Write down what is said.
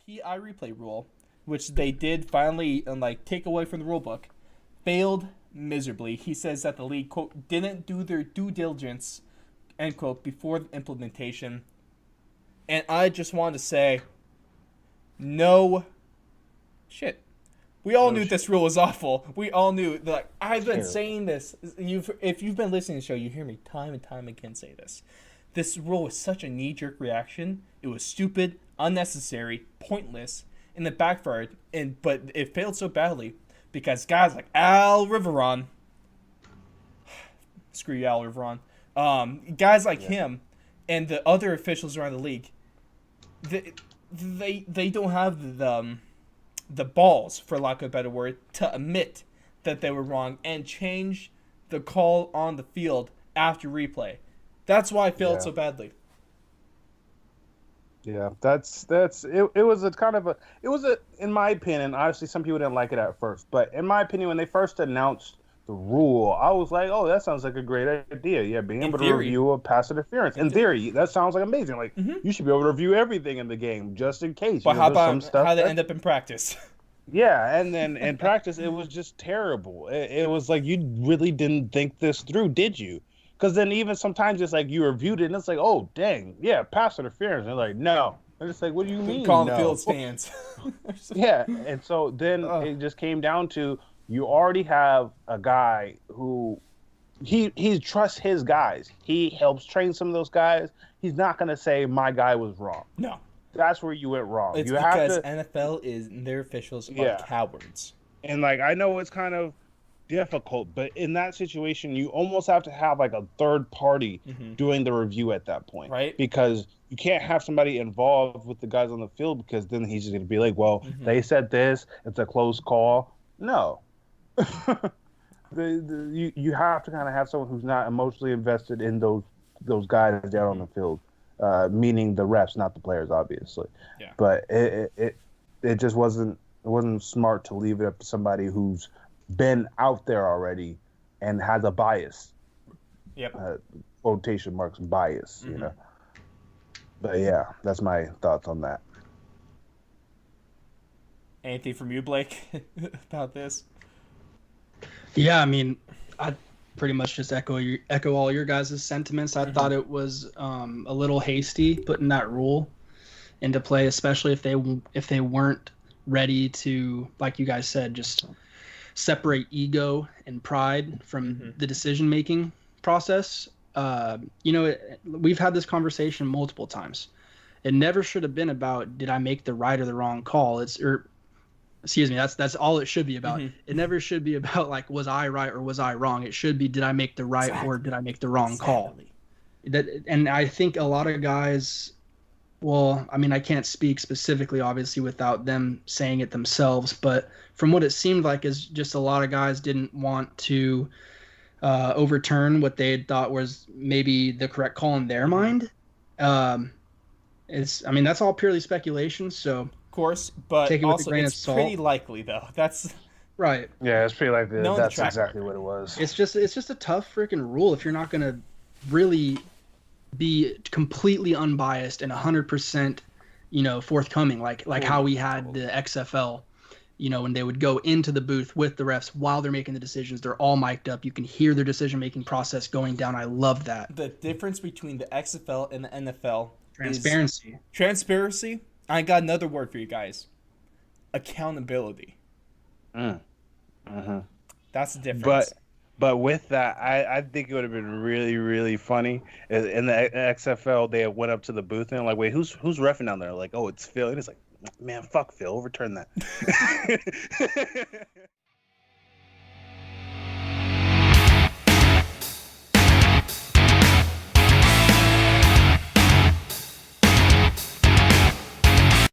PI replay rule, which they did finally take away from the rule book, failed miserably. He says that the league, quote, didn't do their due diligence, end quote, before the implementation. And I just wanted to say, no shit. We all knew this rule was awful. We all knew. Like, I've been saying this. If you've been listening to the show, you hear me time and time again say this. This rule was such a knee-jerk reaction. It was stupid, unnecessary, pointless, and it backfired. But it failed so badly because guys like Al Riveron, screw you, Al Riveron, guys like him and the other officials around the league, they don't have the balls, for lack of a better word, to admit that they were wrong and change the call on the field after replay. That's why I failed so badly. Yeah, that's it. It was in my opinion, obviously some people didn't like it at first, but in my opinion, when they first announced the rule, I was like, oh, that sounds like a great idea. Yeah, being able to review a pass interference. In theory, that sounds like amazing. Like, you should be able to review everything in the game just in case. But how about how they end up in practice? Yeah, and then in practice, it was just terrible. It was like, you really didn't think this through, did you? Because then even sometimes it's like you reviewed it and it's like, oh, dang, yeah, pass interference. And they're like, no. And it's like, what do you mean? Calling the field stands. Yeah, and so then it just came down to, you already have a guy who he trusts his guys. He helps train some of those guys. He's not going to say my guy was wrong. No. That's where you went wrong. It's because NFL is their officials are cowards. And like, I know it's kind of difficult, but in that situation, you almost have to have like a third party doing the review at that point, right? Because you can't have somebody involved with the guys on the field, because then he's just going to be like, well, they said this, it's a close call. No. You have to kind of have someone who's not emotionally invested in those guys down on the field, meaning the refs, not the players, obviously. Yeah. But it just wasn't smart to leave it up to somebody who's been out there already and has a bias. Yep. Quotation marks, bias, you know. But yeah, that's my thoughts on that. Anything from you, Blake, about this? Yeah, I mean, I pretty much just echo all your guys' sentiments. I thought it was a little hasty putting that rule into play, especially if they weren't ready to, like you guys said, just separate ego and pride from the decision-making process. We've had this conversation multiple times. It never should have been about, did I make the right or the wrong call? That's all it should be about. It never should be about, like, was I right or was I wrong? It should be, did I make the right or did I make the wrong call? And I think a lot of guys, well, I mean, I can't speak specifically, obviously, without them saying it themselves, but from what it seemed like is just a lot of guys didn't want to overturn what they had thought was maybe the correct call in their mind. That's all purely speculation, so of course, but take it also with a grain it's of salt. pretty likely though. That's right. Yeah, it's pretty likely that's exactly record. what it was. It's just a tough freaking rule if you're not gonna really be completely unbiased and 100%, forthcoming, like how we had the XFL. When they would go into the booth with the refs while they're making the decisions, they're all mic'd up. You can hear their decision-making process going down. I love that. The difference between the XFL and the NFL Transparency. is transparency. I got another word for you guys. Accountability. That's the difference. But with that, I think it would have been really, really funny. In the XFL, they went up to the booth and like, wait, who's reffing down there? Like, oh, it's Phil. And it's like, man, fuck Phil, overturn that.